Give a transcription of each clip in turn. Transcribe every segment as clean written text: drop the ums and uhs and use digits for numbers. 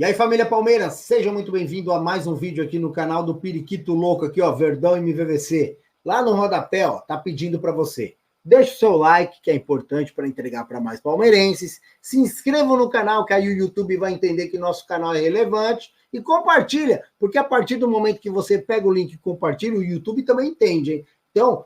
E aí, família Palmeiras, seja muito bem-vindo a mais um vídeo aqui no canal do Periquito Louco, aqui, ó, Verdão MVVC. Lá no rodapé, ó, tá pedindo para você. Deixa o seu like, que é importante para entregar para mais palmeirenses. Se inscreva no canal, que aí o YouTube vai entender que nosso canal é relevante. E compartilha, porque a partir do momento que você pega o link e compartilha, o YouTube também entende, hein? Então,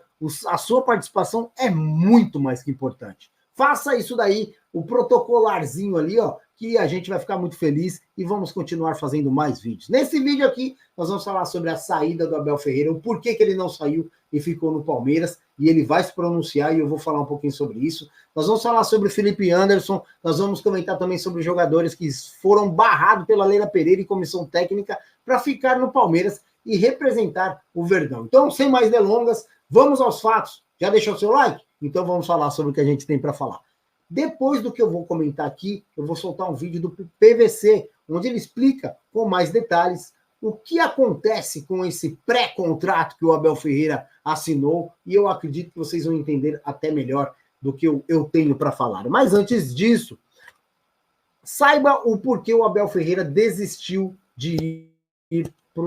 a sua participação é muito mais que importante. Faça isso daí, o protocolarzinho ali, ó, que a gente vai ficar muito feliz e vamos continuar fazendo mais vídeos. Nesse vídeo aqui, nós vamos falar sobre a saída do Abel Ferreira, o porquê que ele não saiu e ficou no Palmeiras, e ele vai se pronunciar e eu vou falar um pouquinho sobre isso. Nós vamos falar sobre o Felipe Anderson, nós vamos comentar também sobre os jogadores que foram barrados pela Leila Pereira e comissão técnica para ficar no Palmeiras e representar o Verdão. Então, sem mais delongas, vamos aos fatos. Já deixou o seu like? Então vamos falar sobre o que a gente tem para falar. Depois do que eu vou comentar aqui, eu vou soltar um vídeo do PVC, onde ele explica com mais detalhes o que acontece com esse pré-contrato que o Abel Ferreira assinou, e eu acredito que vocês vão entender até melhor do que eu tenho para falar. Mas antes disso, saiba o porquê o Abel Ferreira desistiu de ir para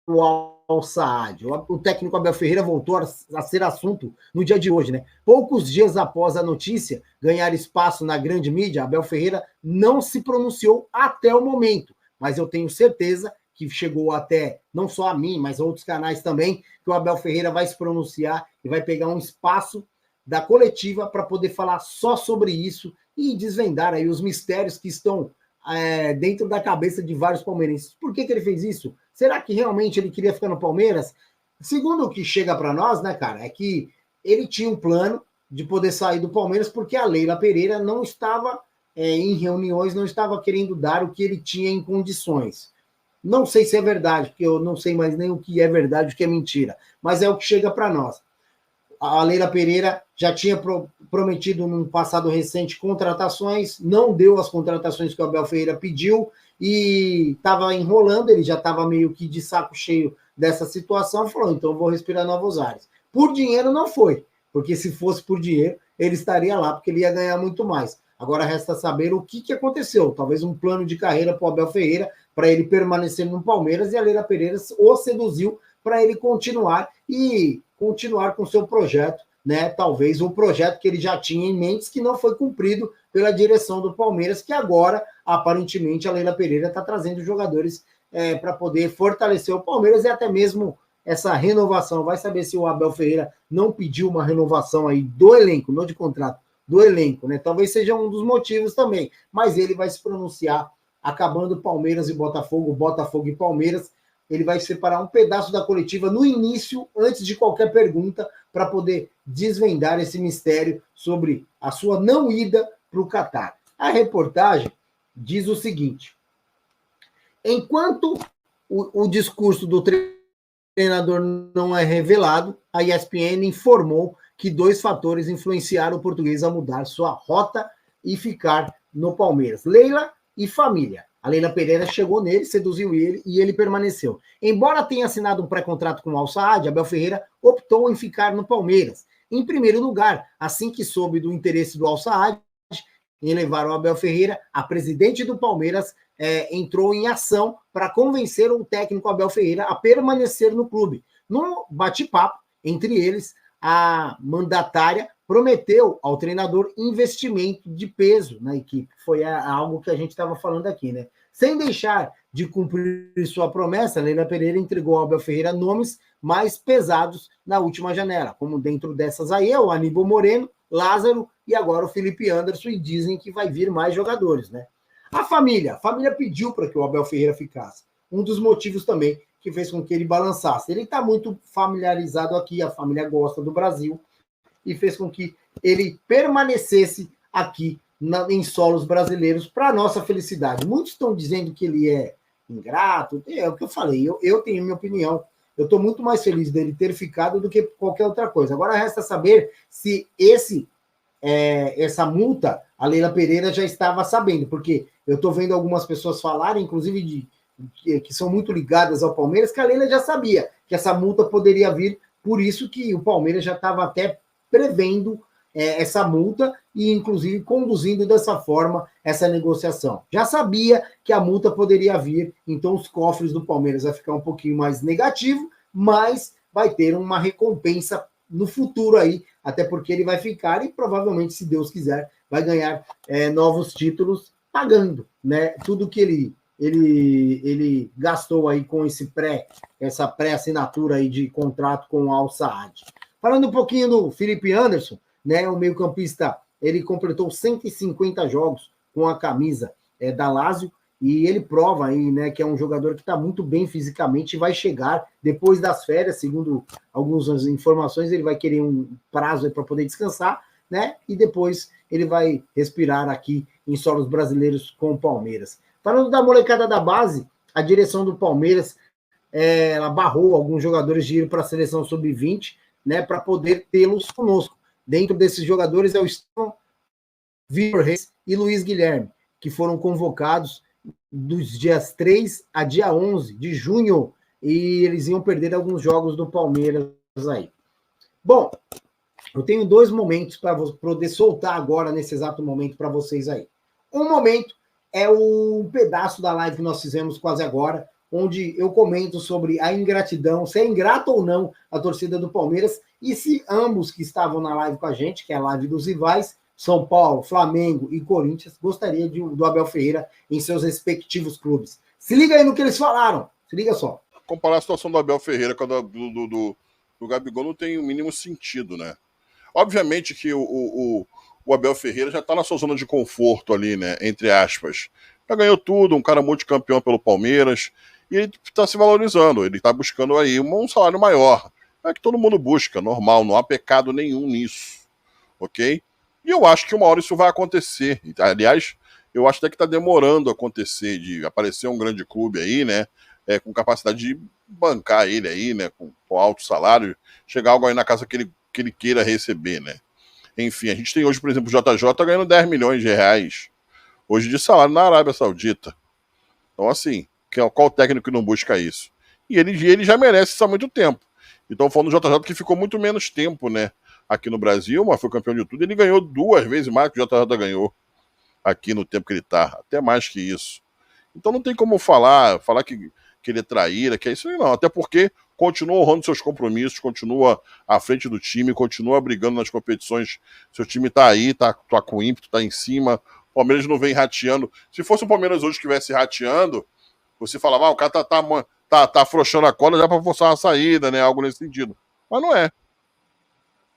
o Al Saad. O técnico Abel Ferreira voltou a ser assunto no dia de hoje, né? Poucos dias após a notícia ganhar espaço na grande mídia, Abel Ferreira não se pronunciou até o momento, mas eu tenho certeza que chegou até, não só a mim, mas a outros canais também, que o Abel Ferreira vai se pronunciar e vai pegar um espaço da coletiva para poder falar só sobre isso e desvendar aí os mistérios que estão dentro da cabeça de vários palmeirenses. Por que ele fez isso? Será que realmente ele queria ficar no Palmeiras? Segundo o que chega para nós, né, cara, é que ele tinha um plano de poder sair do Palmeiras porque a Leila Pereira não estava em reuniões, não estava querendo dar o que ele tinha em condições. Não sei se é verdade, porque eu não sei mais nem o que é verdade e o que é mentira, mas é o que chega para nós. A Leila Pereira já tinha prometido num passado recente contratações, não deu as contratações que o Abel Ferreira pediu e estava enrolando, ele já estava meio que de saco cheio dessa situação, falou, então vou respirar novos ares. Por dinheiro não foi, porque se fosse por dinheiro, ele estaria lá, porque ele ia ganhar muito mais. Agora resta saber o que aconteceu, talvez um plano de carreira para o Abel Ferreira, para ele permanecer no Palmeiras, e a Leila Pereira o seduziu para ele continuar com seu projeto, né? Talvez o projeto que ele já tinha em mente, que não foi cumprido pela direção do Palmeiras, que agora, aparentemente, a Leila Pereira está trazendo jogadores para poder fortalecer o Palmeiras e até mesmo essa renovação. Vai saber se o Abel Ferreira não pediu uma renovação aí do elenco, não de contrato, do elenco, né? Talvez seja um dos motivos também, mas ele vai se pronunciar, acabando Palmeiras e Botafogo, Botafogo e Palmeiras. Ele vai separar um pedaço da coletiva no início, antes de qualquer pergunta, para poder desvendar esse mistério sobre a sua não ida para o Catar. A reportagem diz o seguinte: enquanto o discurso do treinador não é revelado, a ESPN informou que 2 fatores influenciaram o português a mudar sua rota e ficar no Palmeiras: Leila e família. A Leila Pereira chegou nele, seduziu ele e ele permaneceu. Embora tenha assinado um pré-contrato com o Al Saad, Abel Ferreira optou em ficar no Palmeiras. Em primeiro lugar, assim que soube do interesse do Al Saad em levar o Abel Ferreira, a presidente do Palmeiras entrou em ação para convencer o técnico Abel Ferreira a permanecer no clube. Num bate-papo entre eles, a mandatária prometeu ao treinador investimento de peso na equipe. Foi algo que a gente estava falando aqui, né? Sem deixar de cumprir sua promessa, Leila Pereira entregou ao Abel Ferreira nomes mais pesados na última janela, como dentro dessas aí é o Aníbal Moreno, Lázaro e agora o Felipe Anderson, e dizem que vai vir mais jogadores, né? A família pediu para que o Abel Ferreira ficasse. Um dos motivos também que fez com que ele balançasse. Ele está muito familiarizado aqui, a família gosta do Brasil, e fez com que ele permanecesse aqui em solos brasileiros para nossa felicidade. Muitos estão dizendo que ele é ingrato, é o que eu falei, eu tenho minha opinião. Eu estou muito mais feliz dele ter ficado do que qualquer outra coisa. Agora resta saber se essa multa a Leila Pereira já estava sabendo, porque eu estou vendo algumas pessoas falarem, inclusive que são muito ligadas ao Palmeiras, que a Leila já sabia que essa multa poderia vir, por isso que o Palmeiras já estava até prevendo essa multa e, inclusive, conduzindo dessa forma essa negociação. Já sabia que a multa poderia vir, então os cofres do Palmeiras vai ficar um pouquinho mais negativo, mas vai ter uma recompensa no futuro aí, até porque ele vai ficar e provavelmente, se Deus quiser, vai ganhar novos títulos pagando, né? Tudo que ele gastou aí com essa pré-assinatura aí de contrato com o Al Saad. Falando um pouquinho do Felipe Anderson, né? O meio-campista, ele completou 150 jogos com a camisa da Lazio, e ele prova aí, né, que é um jogador que está muito bem fisicamente e vai chegar depois das férias, segundo algumas informações, ele vai querer um prazo para poder descansar, né? E depois ele vai respirar aqui em solos brasileiros com o Palmeiras. Falando da molecada da base, a direção do Palmeiras ela barrou alguns jogadores de ir para a seleção sub-20, né, para poder tê-los conosco. Dentro desses jogadores é o Estevão, Vitor Reis e Luiz Guilherme, que foram convocados dos dias 3 a dia 11 de junho, e eles iam perder alguns jogos do Palmeiras aí. Bom, eu tenho 2 momentos para poder soltar agora, nesse exato momento, para vocês aí. Um momento é o pedaço da live que nós fizemos quase agora, onde eu comento sobre a ingratidão, se é ingrata ou não a torcida do Palmeiras, e se ambos que estavam na live com a gente, que é a live dos rivais, São Paulo, Flamengo e Corinthians, gostaria do Abel Ferreira em seus respectivos clubes. Se liga aí no que eles falaram, se liga só. Comparar a situação do Abel Ferreira com a do Gabigol não tem o mínimo sentido, né? Obviamente que o Abel Ferreira já está na sua zona de conforto ali, né? Entre aspas. Já ganhou tudo, um cara multicampeão pelo Palmeiras, e ele está se valorizando, ele está buscando aí um salário maior. É que todo mundo busca, normal, não há pecado nenhum nisso, ok? E eu acho que uma hora isso vai acontecer. Aliás, eu acho até que está demorando a acontecer, de aparecer um grande clube aí, né? Com capacidade de bancar ele aí, né? Com alto salário, chegar algo aí na casa que ele queira receber, né? Enfim, a gente tem hoje, por exemplo, o JJ ganhando 10 milhões de reais hoje de salário na Arábia Saudita. Então, assim, qual técnico que não busca isso? E ele já merece isso há muito tempo. Então, falando do JJ, que ficou muito menos tempo, né? Aqui no Brasil, mas foi campeão de tudo. Ele ganhou 2 vezes mais que o JJ ganhou aqui no tempo que ele tá. Até mais que isso. Então não tem como falar que ele é traíra, que é isso aí não. Até porque continua honrando seus compromissos, continua à frente do time, continua brigando nas competições. Seu time tá aí, tá com ímpeto, tá em cima. O Palmeiras não vem rateando. Se fosse o Palmeiras hoje que estivesse rateando, você falava, o cara tá afrouxando a corda já pra forçar uma saída, né? Algo nesse sentido. Mas não é.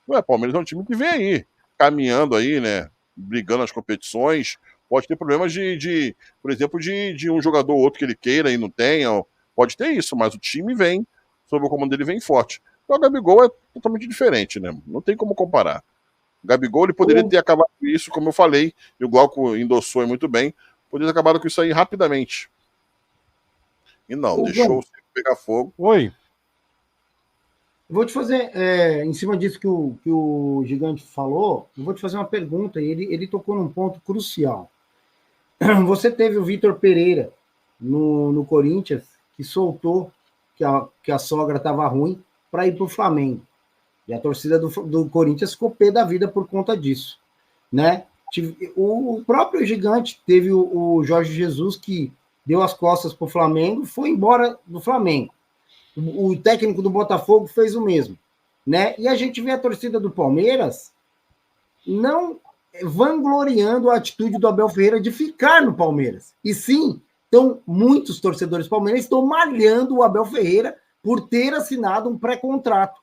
Não é, Palmeiras é um time que vem aí, caminhando aí, né? Brigando nas competições. Pode ter problemas por exemplo, de um jogador ou outro que ele queira e não tenha. Pode ter isso, mas o time vem, sob o comando dele, vem forte. Então o Gabigol é totalmente diferente, né? Não tem como comparar. O Gabigol, ele poderia ter acabado com isso, como eu falei, e o Glauco endossou muito bem, poderia ter acabado com isso aí rapidamente. E não, deixou o circo pegar fogo. Oi. Eu vou te fazer, em cima disso que o Gigante falou, eu vou te fazer uma pergunta, e ele tocou num ponto crucial. Você teve o Vitor Pereira no Corinthians, que soltou que a sogra estava ruim para ir para o Flamengo. E a torcida do Corinthians ficou pé da vida por conta disso, né? O próprio Gigante teve o Jorge Jesus, que deu as costas para o Flamengo, foi embora do Flamengo. O técnico do Botafogo fez o mesmo, né? E a gente vê a torcida do Palmeiras não vangloriando a atitude do Abel Ferreira de ficar no Palmeiras. E sim, então muitos torcedores palmeirenses estão malhando o Abel Ferreira por ter assinado um pré-contrato.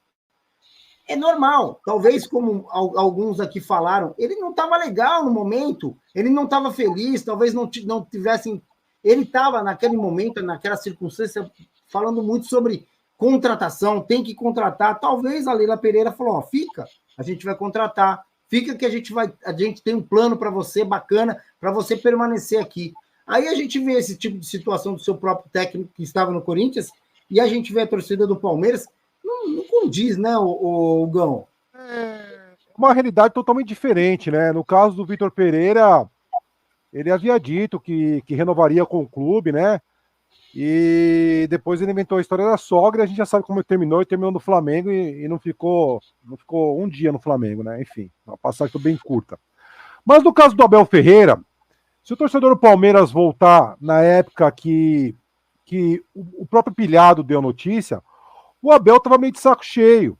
É normal, talvez como alguns aqui falaram, ele não estava legal no momento, ele não estava feliz, talvez não tivessem... Ele estava naquele momento, naquela circunstância, falando muito sobre contratação, tem que contratar. Talvez a Leila Pereira falou, fica, a gente vai contratar, fica que a gente tem um plano para você bacana, para você permanecer aqui. Aí a gente vê esse tipo de situação do seu próprio técnico que estava no Corinthians, e a gente vê a torcida do Palmeiras, não condiz, né, o Gão? É uma realidade totalmente diferente, né? No caso do Vitor Pereira, ele havia dito que renovaria com o clube, né? E depois ele inventou a história da sogra, e a gente já sabe como ele terminou no Flamengo e não ficou um dia no Flamengo, né? Enfim, uma passagem bem curta. Mas no caso do Abel Ferreira, se o torcedor do Palmeiras voltar na época que o próprio Pilhado deu notícia, o Abel estava meio de saco cheio.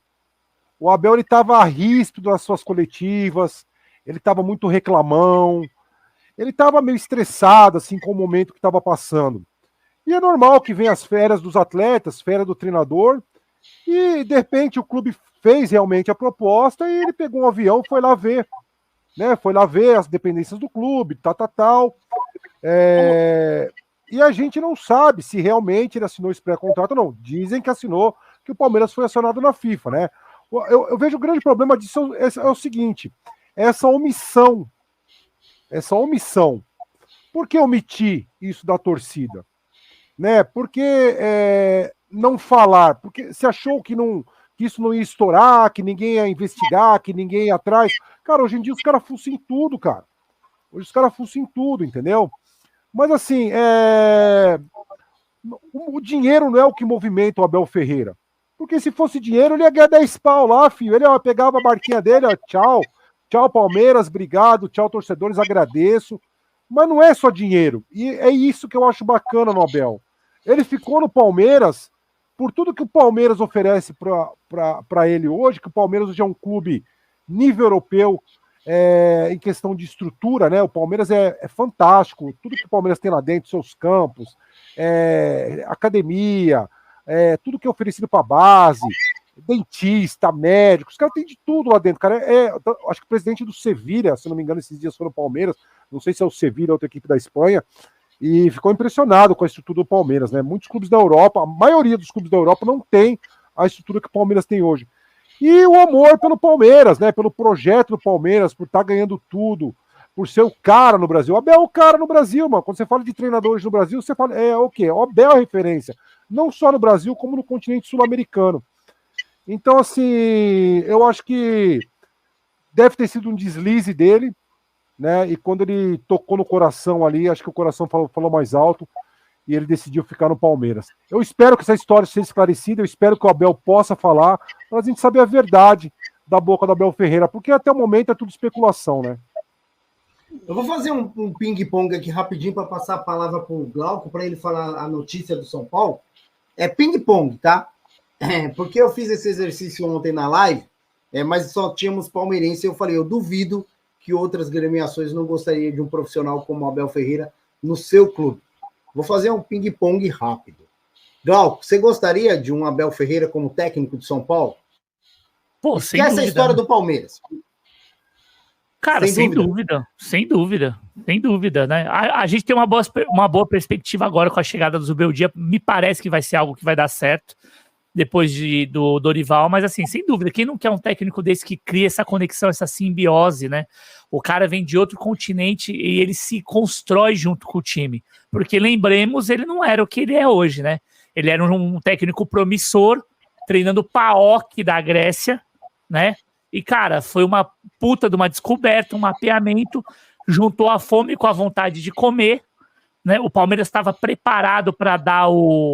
O Abel estava ríspido nas suas coletivas, ele estava muito reclamão, ele estava meio estressado assim, com o momento que estava passando. E é normal que venham as férias dos atletas, férias do treinador, e de repente o clube fez realmente a proposta e ele pegou um avião e foi lá ver. Né? Foi lá ver as dependências do clube, tal. E a gente não sabe se realmente ele assinou esse pré-contrato ou não. Dizem que assinou, que o Palmeiras foi acionado na FIFA, né? Eu vejo o grande problema disso é o seguinte, essa omissão. Por que omitir isso da torcida? Né? Por que não falar? Porque se achou que isso não ia estourar, que ninguém ia investigar, que ninguém ia atrás. Cara, hoje em dia os caras fuçam em tudo, cara. Hoje os caras fuçam em tudo, entendeu? Mas assim, o dinheiro não é o que movimenta o Abel Ferreira. Porque se fosse dinheiro, ele ia ganhar 10 pau lá, filho. Ele pegava a barquinha dele, tchau. Tchau, Palmeiras, obrigado. Tchau, torcedores, agradeço. Mas não é só dinheiro. E é isso que eu acho bacana no Abel. Ele ficou no Palmeiras por tudo que o Palmeiras oferece para ele hoje, que o Palmeiras hoje é um clube nível europeu em questão de estrutura, né? O Palmeiras é fantástico. Tudo que o Palmeiras tem lá dentro, seus campos, academia, tudo que é oferecido para base, dentista, médico, os caras têm de tudo lá dentro, cara. Acho que o presidente do Sevilha, se não me engano, esses dias foi no Palmeiras, não sei se é o Sevilha, outra equipe da Espanha, e ficou impressionado com a estrutura do Palmeiras, né? Muitos clubes da Europa, a maioria dos clubes da Europa não tem a estrutura que o Palmeiras tem hoje. E o amor pelo Palmeiras, né? Pelo projeto do Palmeiras, por estar ganhando tudo, por ser o cara no Brasil. O Abel é o cara no Brasil, mano. Quando você fala de treinadores no Brasil, você fala, o quê? O Abel é a referência. Não só no Brasil, como no continente sul-americano. Então, assim, eu acho que deve ter sido um deslize dele, né? E quando ele tocou no coração ali, acho que o coração falou mais alto e ele decidiu ficar no Palmeiras. Eu espero que essa história seja esclarecida, eu espero que o Abel possa falar, para a gente saber a verdade da boca do Abel Ferreira, porque até o momento é tudo especulação, né? Eu vou fazer um ping-pong aqui rapidinho para passar a palavra para o Glauco, para ele falar a notícia do São Paulo. É ping-pong, tá? Porque eu fiz esse exercício ontem na live, mas só tínhamos palmeirense, eu falei, eu duvido que outras gremiações não gostariam de um profissional como o Abel Ferreira no seu clube. Vou fazer um ping-pong rápido. Glauco, você gostaria de um Abel Ferreira como técnico de São Paulo? Pô, sem dúvida. Essa é a história do Palmeiras. Cara, sem dúvida, né? A gente tem uma boa perspectiva agora com a chegada do Zubeldia, me parece que vai ser algo que vai dar certo depois do Dorival, mas assim, sem dúvida, quem não quer um técnico desse que cria essa conexão, essa simbiose, né? O cara vem de outro continente e ele se constrói junto com o time, porque lembremos, ele não era o que ele é hoje, né? Ele era um técnico promissor, treinando o PAOK da Grécia, né? E, cara, foi uma puta de uma descoberta, um mapeamento, juntou a fome com a vontade de comer, né? O Palmeiras estava preparado para dar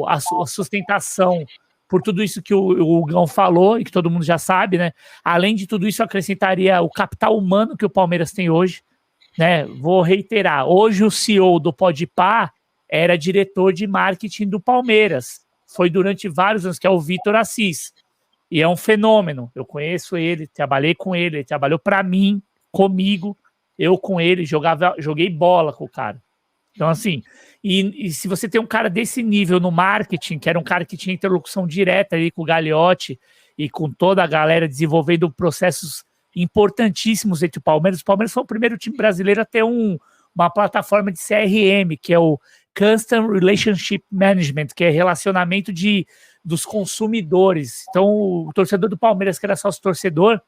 a sustentação por tudo isso que o Gão falou e que todo mundo já sabe, né? Além de tudo isso, acrescentaria o capital humano que o Palmeiras tem hoje, né? Vou reiterar, hoje o CEO do Podpah era diretor de marketing do Palmeiras. Foi durante vários anos, que é o Vitor Assis. E é um fenômeno. Eu conheço ele, trabalhei com ele trabalhou para mim, comigo, eu com ele, joguei bola com o cara. Então, assim, e se você tem um cara desse nível no marketing, que era um cara que tinha interlocução direta ali com o Gagliotti e com toda a galera desenvolvendo processos importantíssimos entre o Palmeiras foi o primeiro time brasileiro a ter uma plataforma de CRM, que é o Custom Relationship Management, que é relacionamento dos consumidores. Então, o torcedor do Palmeiras, que era sócio-torcedor,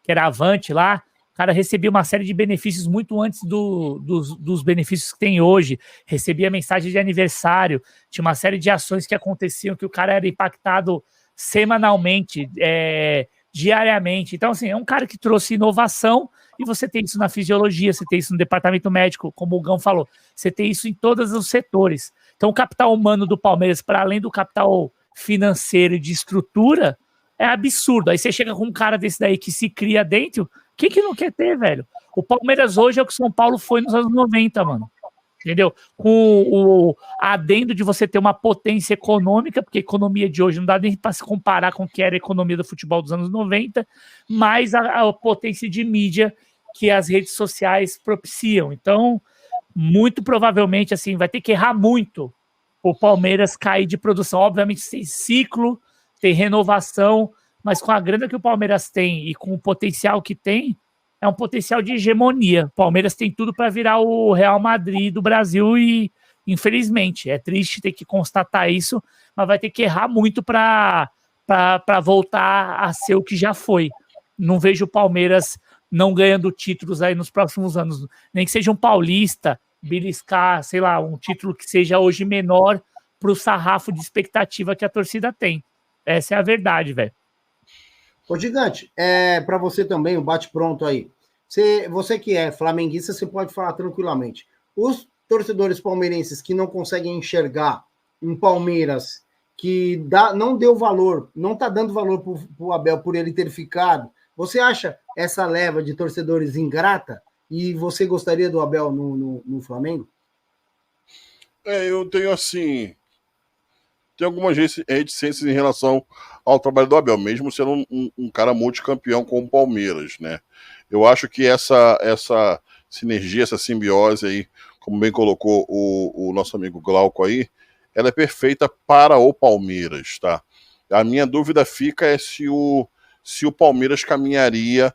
que era Avante lá, o cara recebia uma série de benefícios muito antes dos benefícios que tem hoje. Recebia mensagem de aniversário, tinha uma série de ações que aconteciam que o cara era impactado semanalmente. diariamente. Então, assim, é um cara que trouxe inovação, e você tem isso na fisiologia, você tem isso no departamento médico, como o Gão falou, você tem isso em todos os setores. Então, o capital humano do Palmeiras, para além do capital financeiro e de estrutura, é absurdo. Aí você chega com um cara desse daí que se cria dentro, quem que não quer ter, velho? O Palmeiras hoje é o que o São Paulo foi nos anos 90, mano. Entendeu? Com o adendo de você ter uma potência econômica, porque a economia de hoje não dá nem para se comparar com o que era a economia do futebol dos anos 90, mas a potência de mídia que as redes sociais propiciam. Então, muito provavelmente, assim, vai ter que errar muito o Palmeiras cair de produção. Obviamente, tem ciclo, tem renovação, mas com a grana que o Palmeiras tem e com o potencial que tem, é um potencial de hegemonia. O Palmeiras tem tudo para virar o Real Madrid do Brasil e, infelizmente, é triste ter que constatar isso, mas vai ter que errar muito para voltar a ser o que já foi. Não vejo o Palmeiras não ganhando títulos aí nos próximos anos, nem que seja um paulista, beliscar, sei lá, um título que seja hoje menor para o sarrafo de expectativa que a torcida tem. Essa é a verdade, velho. Ô, Gigante, para você também, o bate-pronto aí. Você que é flamenguista, você pode falar tranquilamente. Os torcedores palmeirenses que não conseguem enxergar um Palmeiras que não deu valor, não está dando valor para o Abel por ele ter ficado, você acha essa leva de torcedores ingrata? E você gostaria do Abel no Flamengo? Eu tenho assim... Tem algumas reticências em relação ao trabalho do Abel, mesmo sendo um cara multicampeão com o Palmeiras, né? Eu acho que essa sinergia, essa simbiose aí, como bem colocou o nosso amigo Glauco aí, ela é perfeita para o Palmeiras, tá? A minha dúvida fica se o Palmeiras caminharia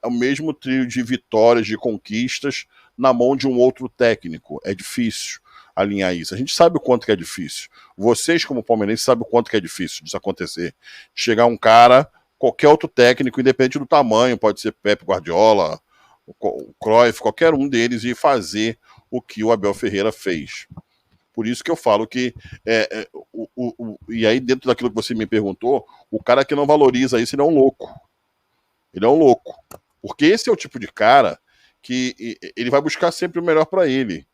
o mesmo trio de vitórias, de conquistas, na mão de um outro técnico. É difícil alinhar isso. A gente sabe o quanto que é difícil. Vocês, como palmeirenses, sabem o quanto que é difícil disso acontecer. Chegar um cara, qualquer outro técnico, independente do tamanho, pode ser Pep Guardiola, o Cruyff, qualquer um deles, e fazer o que o Abel Ferreira fez. Por isso que eu falo que e aí, dentro daquilo que você me perguntou, o cara que não valoriza isso, ele é um louco. Ele é um louco. Porque esse é o tipo de cara que ele vai buscar sempre o melhor para ele.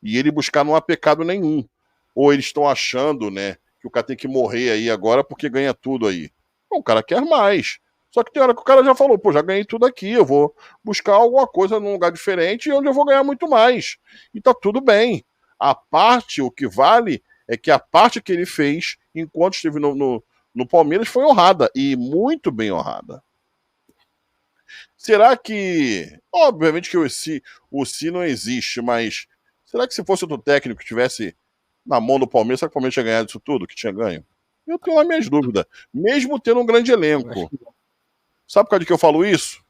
E ele buscar não há pecado nenhum. Ou eles estão achando, né, que o cara tem que morrer aí agora porque ganha tudo aí. O cara quer mais. Só que tem hora que o cara já falou, pô, já ganhei tudo aqui, eu vou buscar alguma coisa num lugar diferente onde eu vou ganhar muito mais. E tá tudo bem. A parte, o que vale, é que a parte que ele fez enquanto esteve no Palmeiras foi honrada. E muito bem honrada. Será que... Obviamente que o Si não existe, mas... Será que se fosse outro técnico que estivesse na mão do Palmeiras, será que o Palmeiras tinha ganhado isso tudo que tinha ganho? Eu tenho as minhas dúvidas. Mesmo tendo um grande elenco. Sabe por causa de que eu falo isso?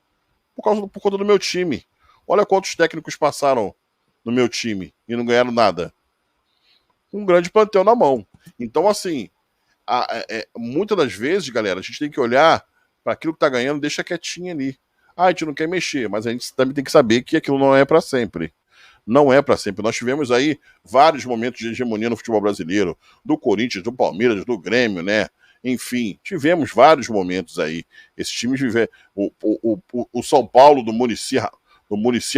Por conta do meu time. Olha quantos técnicos passaram no meu time e não ganharam nada. Um grande plantel na mão. Então, assim, muitas das vezes, galera, a gente tem que olhar para aquilo que tá ganhando, deixa quietinho ali. A gente não quer mexer, mas a gente também tem que saber que aquilo não é para sempre. Não é para sempre. Nós tivemos aí vários momentos de hegemonia no futebol brasileiro, do Corinthians, do Palmeiras, do Grêmio, né? Enfim, tivemos vários momentos aí. Esses times viveram. O São Paulo do Muricy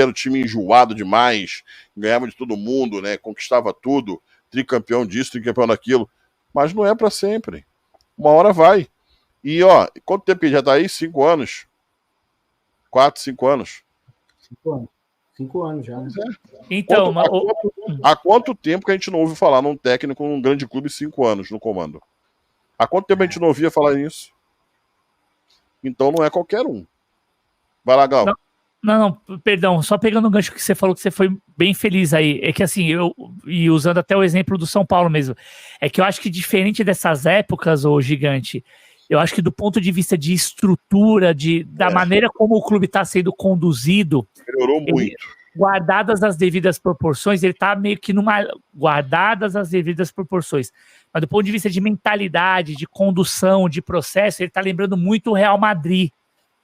era um time enjoado demais, ganhava de todo mundo, né? Conquistava tudo, tricampeão disso, tricampeão daquilo. Mas não é para sempre. Uma hora vai. E, quanto tempo que já tá aí? 5 anos. 4, 5 anos. 5 anos. 5 anos já, né? Então, há quanto tempo que a gente não ouve falar num técnico num grande clube 5 anos no comando? Há quanto tempo a gente não ouvia falar nisso? Então não é qualquer um. Vai lá, Gal. Não, perdão, só pegando o gancho que você falou que você foi bem feliz aí, é que assim, e usando até o exemplo do São Paulo mesmo, é que eu acho que diferente dessas épocas, ô Gigante, eu acho que do ponto de vista de estrutura, da maneira como o clube está sendo conduzido... Melhorou muito. Guardadas as devidas proporções, ele está meio que guardadas as devidas proporções. Mas do ponto de vista de mentalidade, de condução, de processo, ele está lembrando muito o Real Madrid,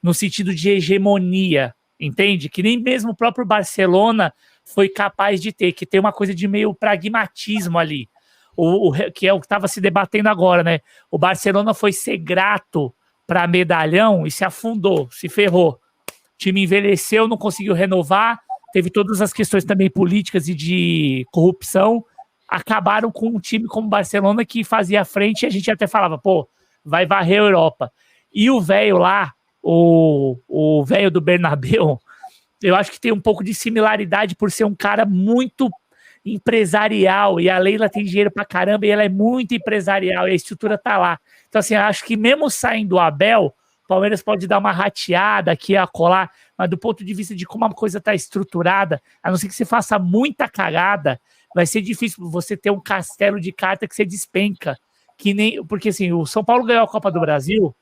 no sentido de hegemonia, entende? Que nem mesmo o próprio Barcelona foi capaz de ter, que tem uma coisa de meio pragmatismo ali. Que é o que estava se debatendo agora, né? O Barcelona foi ser grato para medalhão e se afundou, se ferrou. O time envelheceu, não conseguiu renovar, teve todas as questões também políticas e de corrupção, acabaram com um time como o Barcelona que fazia frente e a gente até falava, pô, vai varrer a Europa. E o velho lá, o velho do Bernabéu, eu acho que tem um pouco de similaridade por ser um cara muito empresarial, e a Leila tem dinheiro pra caramba, e ela é muito empresarial, e a estrutura tá lá. Então, assim, eu acho que mesmo saindo o Abel, o Palmeiras pode dar uma rateada aqui, a colar, mas do ponto de vista de como a coisa tá estruturada, a não ser que você faça muita cagada, vai ser difícil você ter um castelo de carta que você despenca. Que nem, porque, assim, o São Paulo ganhou a Copa do Brasil,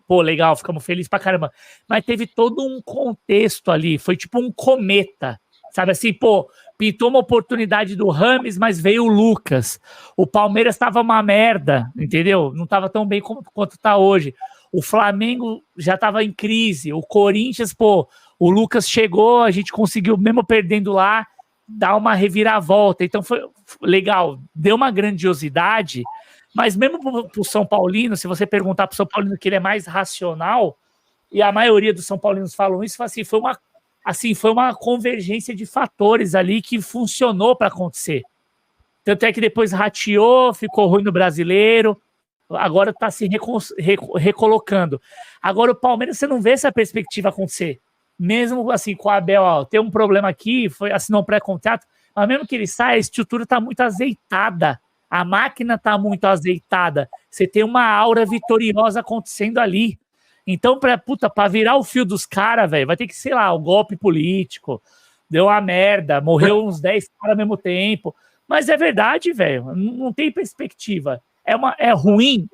pô, legal, ficamos felizes pra caramba, mas teve todo um contexto ali, foi tipo um cometa, sabe assim, pô, pintou uma oportunidade do Rames, mas veio o Lucas. O Palmeiras estava uma merda, entendeu? Não estava tão bem quanto está hoje. O Flamengo já estava em crise. O Corinthians, pô, o Lucas chegou, a gente conseguiu, mesmo perdendo lá, dar uma reviravolta. Então foi legal, deu uma grandiosidade, mas mesmo para o São Paulino, se você perguntar para o São Paulino que ele é mais racional, e a maioria dos São Paulinos falam isso, foi uma convergência de fatores ali que funcionou para acontecer. Tanto é que depois rateou, ficou ruim no Brasileiro, agora está se recolocando. Agora o Palmeiras, você não vê essa perspectiva acontecer. Mesmo assim, com o Abel, ó, tem um problema aqui, assinou um pré-contrato, mas mesmo que ele saia, a estrutura está muito azeitada, a máquina está muito azeitada, você tem uma aura vitoriosa acontecendo ali. Então, para virar o fio dos caras, velho, vai ter que, sei lá, o golpe político, deu uma merda, morreu uns 10 caras ao mesmo tempo. Mas é verdade, velho, não tem perspectiva. É ruim,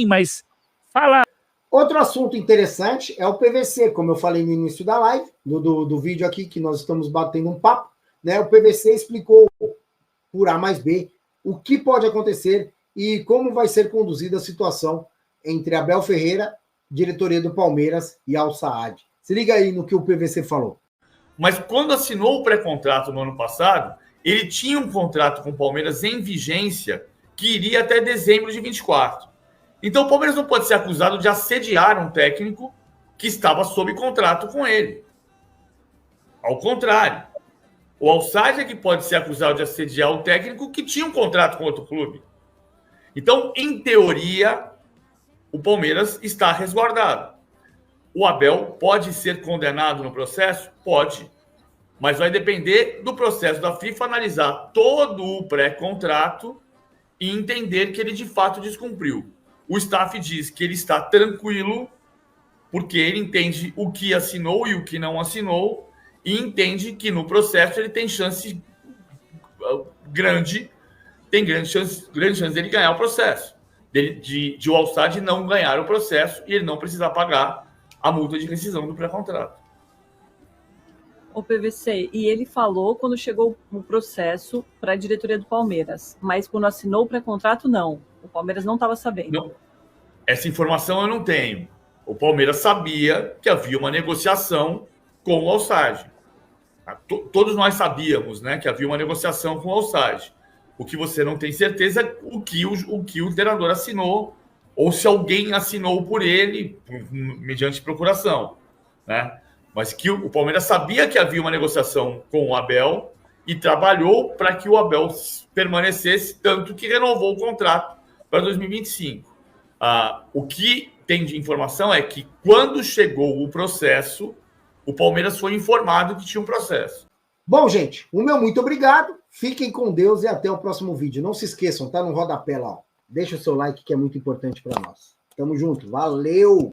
mas fala. Outro assunto interessante é o PVC, como eu falei no início da live, do vídeo aqui, que nós estamos batendo um papo, né? O PVC explicou por A mais B o que pode acontecer e como vai ser conduzida a situação entre Abel Ferreira, diretoria do Palmeiras, e Al Saad. Se liga aí no que o PVC falou. Mas quando assinou o pré-contrato no ano passado, ele tinha um contrato com o Palmeiras em vigência que iria até dezembro de 24. Então o Palmeiras não pode ser acusado de assediar um técnico que estava sob contrato com ele. Ao contrário, o Al Saad é que pode ser acusado de assediar o técnico que tinha um contrato com outro clube. Então, em teoria, o Palmeiras está resguardado. O Abel pode ser condenado no processo? Pode. Mas vai depender do processo da FIFA analisar todo o pré-contrato e entender que ele de fato descumpriu. O staff diz que ele está tranquilo porque ele entende o que assinou e o que não assinou e entende que no processo ele tem chance grande chance dele ganhar o processo. De o Al Saad não ganhar o processo e ele não precisar pagar a multa de rescisão do pré-contrato. O PVC, e ele falou quando chegou o processo para a diretoria do Palmeiras, mas quando assinou o pré-contrato, não. O Palmeiras não estava sabendo. Não. Essa informação eu não tenho. O Palmeiras sabia que havia uma negociação com o Al Saad. Todos nós sabíamos, né, que havia uma negociação com o Al Saad. O que você não tem certeza é o que o treinador assinou ou se alguém assinou por ele mediante procuração, né? Mas que o Palmeiras sabia que havia uma negociação com o Abel e trabalhou para que o Abel permanecesse, tanto que renovou o contrato para 2025. O que tem de informação é que quando chegou o processo, o Palmeiras foi informado que tinha um processo. Bom, gente, o meu muito obrigado. Fiquem com Deus e até o próximo vídeo. Não se esqueçam, tá no rodapé lá. Ó. Deixa o seu like que é muito importante para nós. Tamo junto. Valeu!